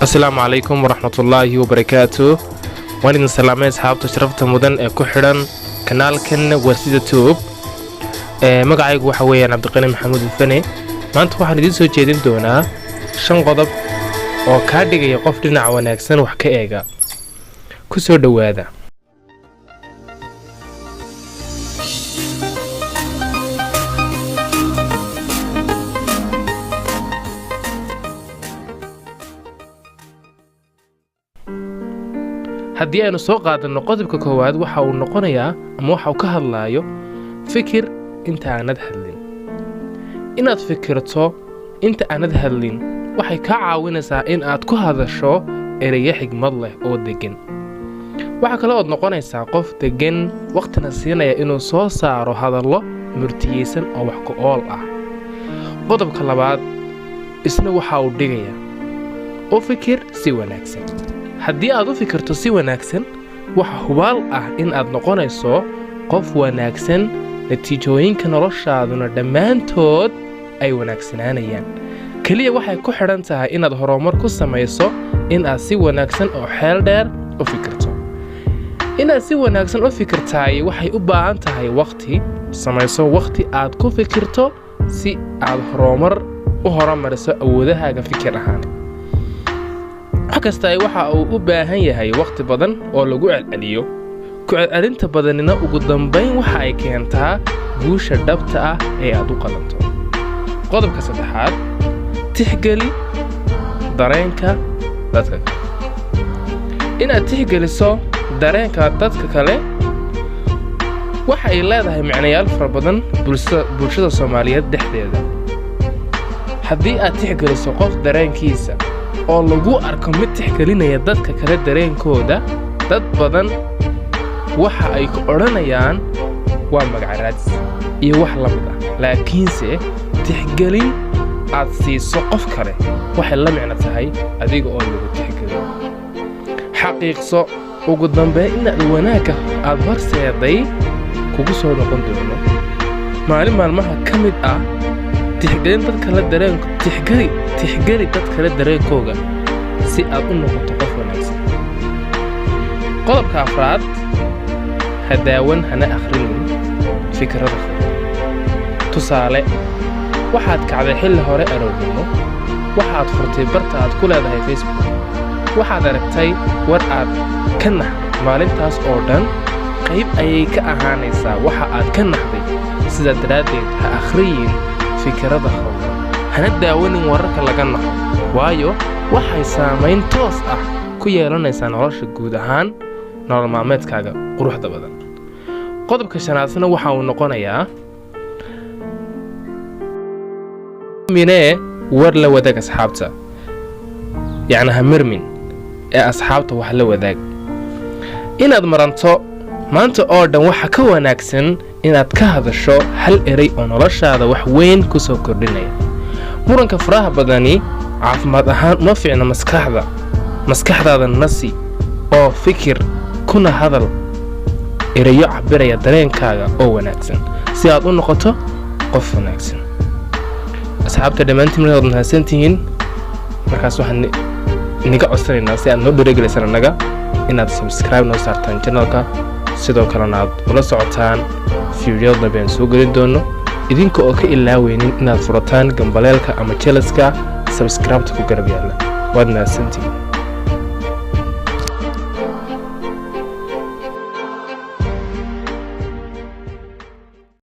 السلام عليكم ورحمة الله وبركاته. وأنا سلامي أصحابتي شرفت مدن كحرن كنال كن ورسيدة توب. مقعيق وحويا عبد القني محمود الفني. ما أنت واحد يدين سو جيدين دونا شن قضب أو كاديجا يقف لنا وناكسن وحكايجا كسر دوادا. haddii aynu soo qaadano qodobka koowaad waxa uu noqonayaa ama waxa uu ka hadlaayo fikir inta aanad hadlin. inaad fikirto inta aanad hadlin waxay ka caawinaysaa in aad ku hadasho ereyo xigmad leh oo degan. waxa kale oo noqonaysaa qof degan waqtina siinaya inuu soo saaro hadallo murtiyeysan oo wax ku ool ah. qodobka labaad isna waxa uu dhigayaa oo fikir si wanaagsan. haddii aad u fikirto si wanaagsan waxa hubaal ah in aad noqonayso qof wanaagsan, natiijooyinka noloshaaduna dhammaantood ay wanaagsanaanayaan. kaliya waxay ku xidhan tahay inaad horumar ku samayso in aad si wanaagsan oo xeel dheer u fikirto. inaad si wanaagsan u fikirtaay waxay u baahan tahay waqti. samayso waqti aad ku fikirto si aad horumar u horumariso awoodahaaga fikir ahaan. kasta waxa uu u baahan yahay waqti badan oo lagu celceliyo. ku celcelinta badanina ugu dambeyn waxa ay keentaa guusha dhabta ah ee aad u qalanto. qodobka saddexaad tixgeli dareenka dadka kale. inaad tixgeliso dareenka dadka kale waxa ay leedahay macnayaal fara badan bulshada Soomaaliyeed dhexdeeda. haddii aad tixgeliso qof dareenkiisa oo lagu arko mid tixgelinaya dadka kale dareenkooda, dad badan waxa ay ku oranayaan waa magac raadis iyo wax la mid ah. laakiinse tixgelin aad siiso qof kale waxay la micno tahay adiga oo lagu tixgeliyo. xaqiiqso ugu dambeyn inaad wanaagga aad horseeday kugu soo noqon doono maalin maalmaha ka mid ah. tixgeli dad kale dareenkooga si aad u noqoto qof wanaagsan. qodobka afraad hadaawan hana akhrinin fikrada kale. tusaale, waxaad kacday xilli hore aroornimo, waxaad furtay barta aad ku leedahay Facebook, waxaad aragtay war aad ka naxday. maalintaas oo dhan qayb ayay ka ahaanaysaa waxa aad ka naxday. sidaa daraaddeed ha akhriyin fikrada khaldan, hana daawanin wararka laga naxo, waayo waxay saamayn toos ah ku yeelanaysaa nolosha guud ahaan nolol maalmeedkaaga quruxda badan. qodobka shanaadna waxa uu noqonayaa minee war la wadaag asxaabta. yacni ha mirmin ee asxaabta wax la wadaag. inaad maranto maanta oo dhan waxa ka wanaagsan inaad ka hadasho hal eray oo noloshaada wax weyn ku soo kordhinaya. muranka faraha badani caafimaad ahaan uma fiicna maskaxdaada nasi oo fikir kuna hadal erayo cabiraya dareenkaaga oo wanaagsan si aad u noqoto qof wanaagsan. asxaabta dhammaantiin waad mahadsantihiin. markaas waxaan niga codsanaynaa si aad noo dhiirigelisaan annaga inaad subscribe noo saartaan channelka, sidoo kalena aad ula socotaan fiidyada dambe aan soo gelin doono, idinka oo ka ilaaweynin inaad furataan gambaleelka ama jelaska subscribe-ta ku garab yaalla. waad mahadsantihiin.